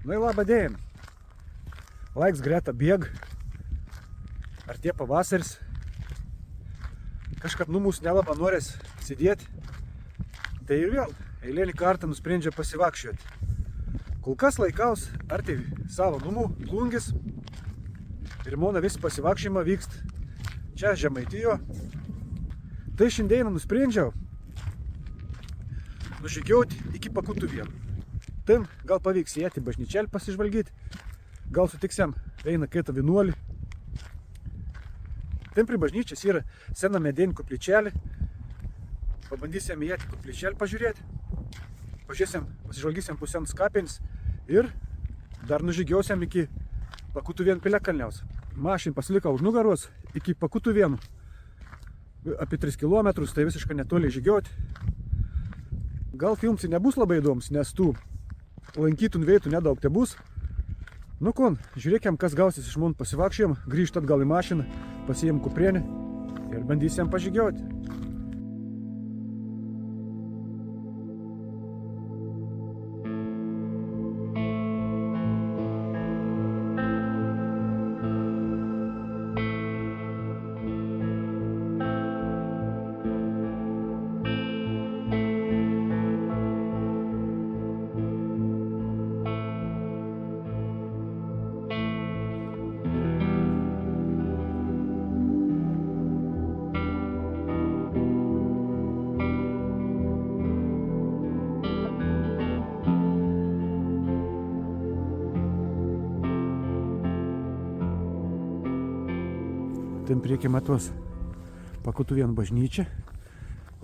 Nu į labą dieną. Laiks greta bėg. Artėja pavasaris. Kažkaip mūsų nelaba norės sėdėti. Tai ir vėl eilinį kartą nusprendžia pasivakščioti. Kol kas laikaus arti savo numų plungis. Ir mona visi pasivakščiojimą vykst čia Žemaitijo. Tai šiandieną nusprendžiau nužygiauti iki Pakutuvėnų. Ten gal pavyks įėti bažnyčelį pasižvalgyti. Gal sutiksim eina kitą vienuolį. Ten prie bažnyčias yra sena medinė koplyčelė. Pabandysim įėti koplyčelį pažiūrėti. Pasižvalgysim pusėms kapins ir dar nužygiausim iki Pakutuvėnų piliakalniaus. Mašin pasilika už nugaros iki Pakutuvėnų. Apie 3 km, tai visiškai netoli žygiauti. Gal films nebus labai įdomus, nes tų lankytų vietų nedaug te bus. Nu kon, žiūrėkim, kas gausis iš mūsų pasivakščiojim, grįžt atgal į mašiną, pasiėm kuprienį ir bandysim pažygiauti. Ten priekį matos Pakutuvėnų bažnyčia,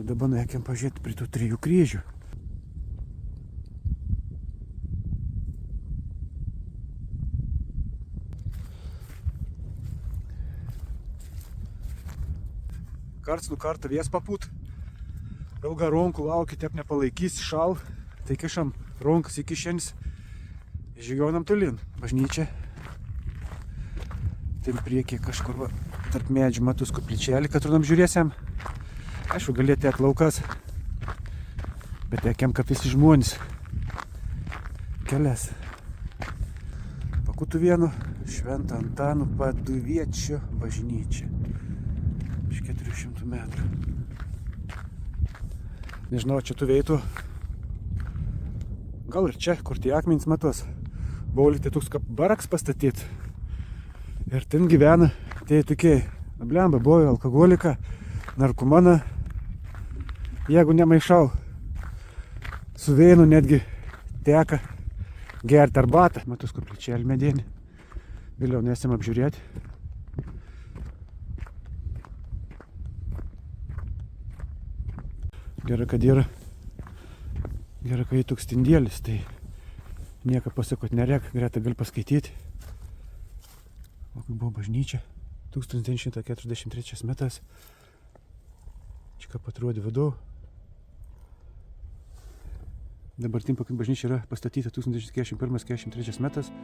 o dabar nuėkim pažiūrėti prie tų 3 kryžių. Karts nu kartą vės papūt. Ilgą ronkų laukia, tiek nepalaikys, šal. Tai kišam ronkas į kišenis. Žygiaunam tolin. Bažnyčia. Ten priekį kažkur va, tarp medžių matus koplyčelį, kad runam žiūrėsim. Aišku, galėtų ėt laukas. Bet ėkiam kaip visi žmonės. Kelias. Pakutuvėnų Švento Antano Paduviečio bažnyčia. Iš 400 metrų. Nežinau, čia tų veitų. Gal ir čia, kur tie akmenys matos. Buvo lyg tai toks kaip baraks pastatyti. Ir ten gyvena tie tokie, blemba, buvo alkoholika, narkomana. Jeigu nemaišau, su vėnu netgi teka gerti arbatą. Matus koplyčėlį medinį. Vėliau nesim apžiūrėti. Gerai, kad yra toks tindėlis, tai nieko pasakot nerek, greta gali paskaityti. O kaip buvo bažnyčia, 1943 metais. Čia ką patruodė vadovų. Dabartim bažnyčia yra pastatyta 1941-1943 metais.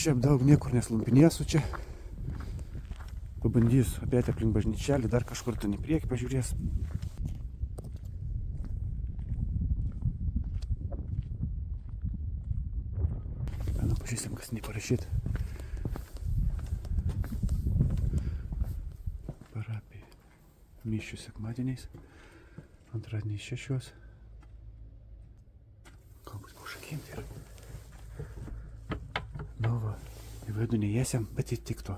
Šiaip daug niekur neslampinėsiu čia. Pabandysiu apėti aplink bažnyčelį, dar kažkur ten į priekį pažiūrės. Nu, pažiūrėsim, kas neparašyta. Parapija. Mišių sekmadieniais. Antradieniais 6. Galbūt paušakinti yra. Nu va, į vidų neėsiam, bet įtikto.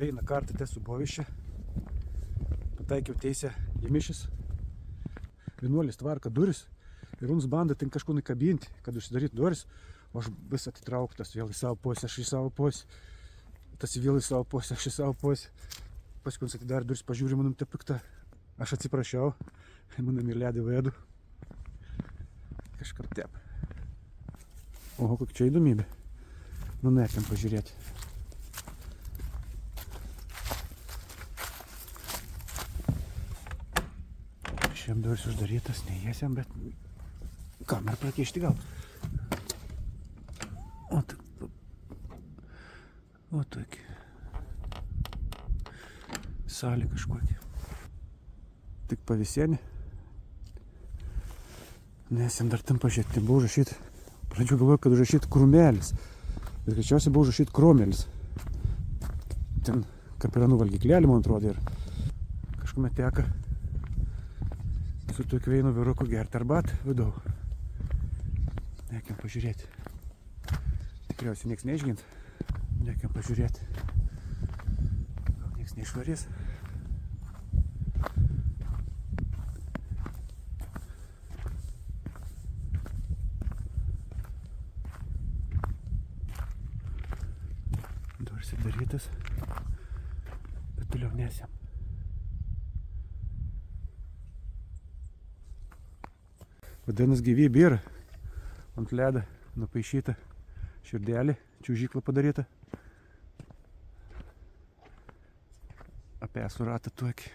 Eina kartą te su bovišė. Pataikiau teisę į mišis. Vienuolis tvarka duris ir uns banda ten kažkur nukabinti, kad užsidarytų duris. O aš vis atitrauktas vėl į savo pusę, aš į savo pusę. Tas vėl į savo pusę, aš į savo pusę. Paskui jis atidarė duris, pažiūrė manim tą piktą. Aš atsiprašiau, manam ir ledį vedu. Kažkaip taip. Oho, kokia čia įdomybė. Nu, nerkim pažiūrėti. Šiam duris uždarytas, neįėsiam, bet kamerą prakišti gal. O tokį. Salė kažkokia. Tik pavisienė. Nesam dar tam pažiūrėti, buvo užrašyti. Pradžiu galvoju, kad užrašyti krūmelis. Bet greičiausiai buvo užrašyti kromelis. Ten kapiranų valgyklėlį, man atrodo, ir kažkuome teka su tokiu vienu vyruku gerti arbatą vidau. Nekiam pažiūrėti. Tikriausiai nieks neišgint. Nekiam pažiūrėti. Gal nieks neišvarys. Duris atidarytas. Bet toliau nesiam. Vadinasi, gyvybė yra. Ant ledo nupaišyta širdelė, čiužykla padaryta. Apie suratą tokį.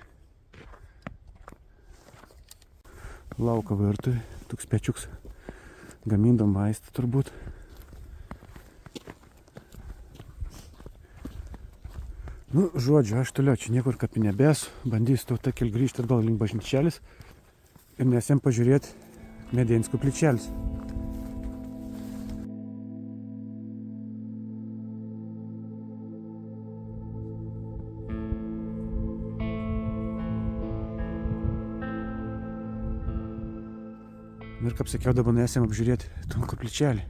Lauko virtuvė, toks pečiuks. Gamindam vaistą turbūt. Nu, žodžiu, aš toliau čia niekur kapį nebėsiu. Bandysiu tau takel grįžti atgal link bažnyčelis. Ir nesiem pažiūrėti Medėnskų plyčelis. Ir kaip sakiau, dabar nesam apžiūrėti tą koplyčelį.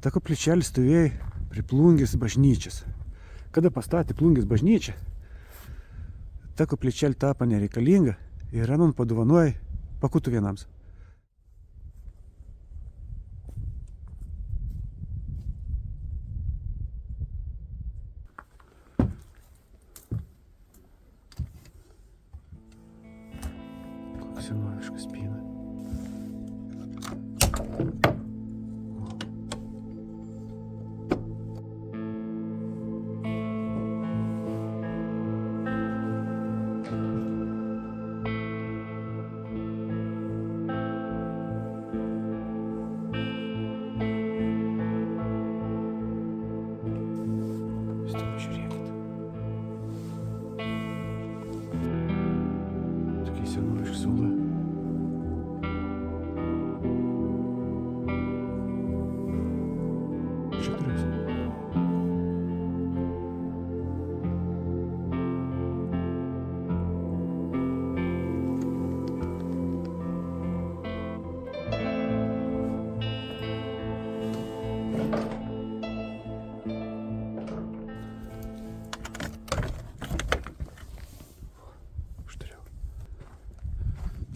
Ta koplyčelė stovėjo prie Plungės bažnyčios. Kada pastatė Plungės bažnyčią, ta koplyčelė tapo nereikalinga ir Renon padovanojo Pakutuvėnams. Koks senoviškas spyna.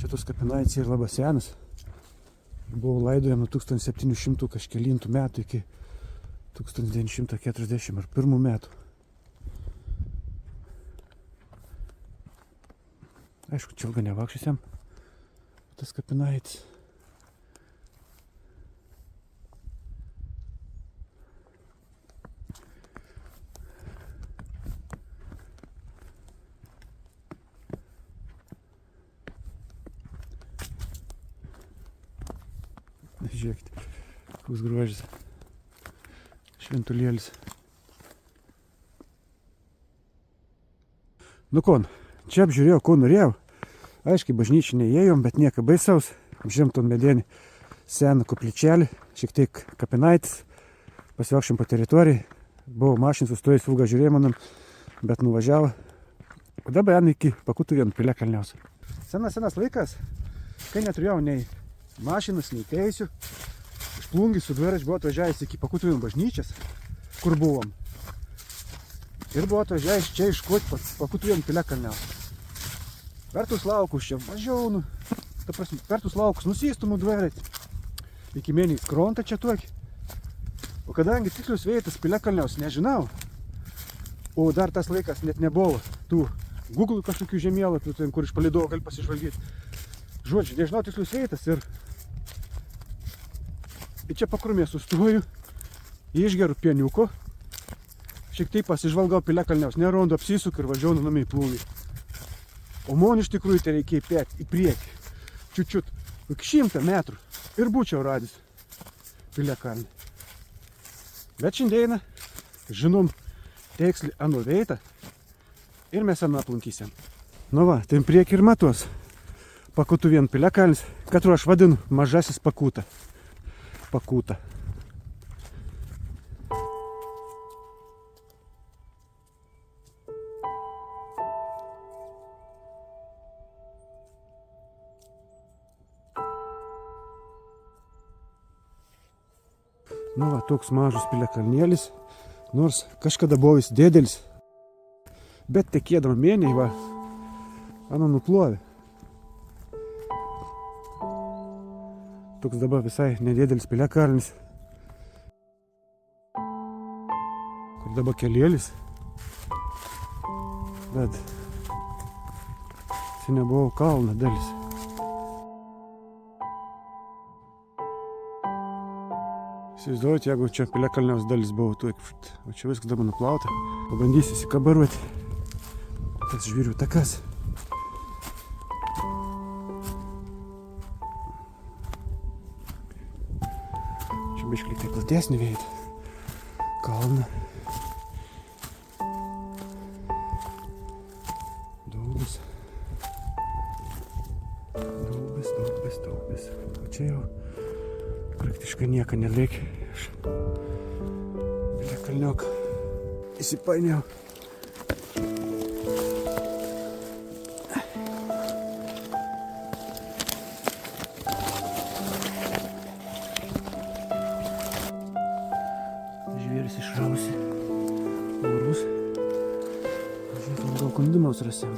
Šitos kapinaitės yra labai senas. Buvo laidojama nuo 1700 kažkelintų metų iki 1941 metų. Aišku, čia ilga nevakšysiam tas kapinaitės. Žiūrėkite, koks grožis. Šventulėlis. Nu kon, čia apžiūrėjau, ko norėjau. Aiškiai, bažnyčią neėjom, bet nieko baisaus. Apžiūrėjom ton medėnį seną koplyčelį, šiek tiek kapinaitės. Pasivaikščiojom po teritorijai. Buvo mašina sustojus ilgą žiūrėjimą, bet nuvažiavo. O dabar iki Pakutuvėnų piliakalniaus. Senas laikas, kai neturėjau nei mašinas, nei teisių. Iš Plungės su dviračiu buvo atvažiavęs iki Pakutuvėnų bažnyčios, kur buvom. Ir buvo atvažiavęs čia iškoti Pakutuvėnų piliakalniaus. Per tus laukus čia važiavau, per tus laukus nusistumų dviratį. Iki mėnį krontą čia tokį. O kadangi tikslius vietas Piliakalniaus nežinau, o dar tas laikas net nebuvo tų Google kažkokių žemėlapių, kur iš palydovo gali pasižvalgyti. Žodžiu, nežinau tikslius vietas ir čia pakrumė sustoju, išgeru pieniuko, šiek tiek pasižvalgau Piliakalniaus, nerondu, apsisuku ir važiuoju namai plūnai. O man iš tikrųjų tai reikia į priekį, čiučiut, 100 metrų ir būčiau radęs Piliakalnį. Bet šiandieną žinom tiksliai anu vietą ir mes anu aplankysim. Nu va, tai priekį ir matos Pakutuvėnų Piliakalnis, katru aš vadinu mažasis Pakuta. Pakuta. Nu va, toks mažas Piliakalnėlis, nors kažkada buvo jis didelis, bet tekėdama mėnei va, anu nuplovė. Toks dabar visai nedidelis Piliakalnis, kur dabar kelėlis, bet tai nebuvo kalno dalis. Įsivaizduojate, jeigu čia Piliakalniaus dalis buvo, o čia viskas dabar nuplauta. Pabandysiu įsikabaruoti tas žvyrių takas. Čia biškį tai platesnį vietą. Kalną. Daubis. Daubis. O čia jau praktiškai nieko nereikia. Aš Piliakalniok įsipainiau. Žvėris išrausi orus. Žiūrėkime, gal kundimaus rasim.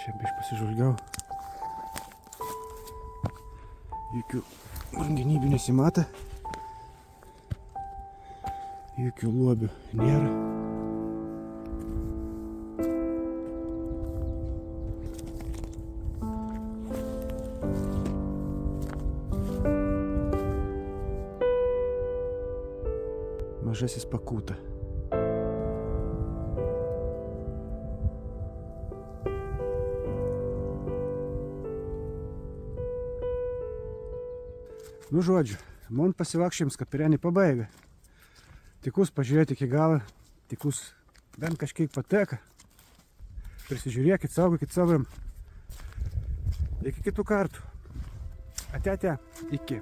Šiaip aš pasižvalgiau. Jokių brangenybių nesimata. Jokių lobių nėra. Mažasis Pakuta. Nu žodžiu, man pasivakščiams kapirėnį pabaiga. Tikus pažiūrėti iki galą, tikus bent kažkiek pateka. Prisižiūrėkit, saugokit savim. Iki kitų kartų. Ate, iki.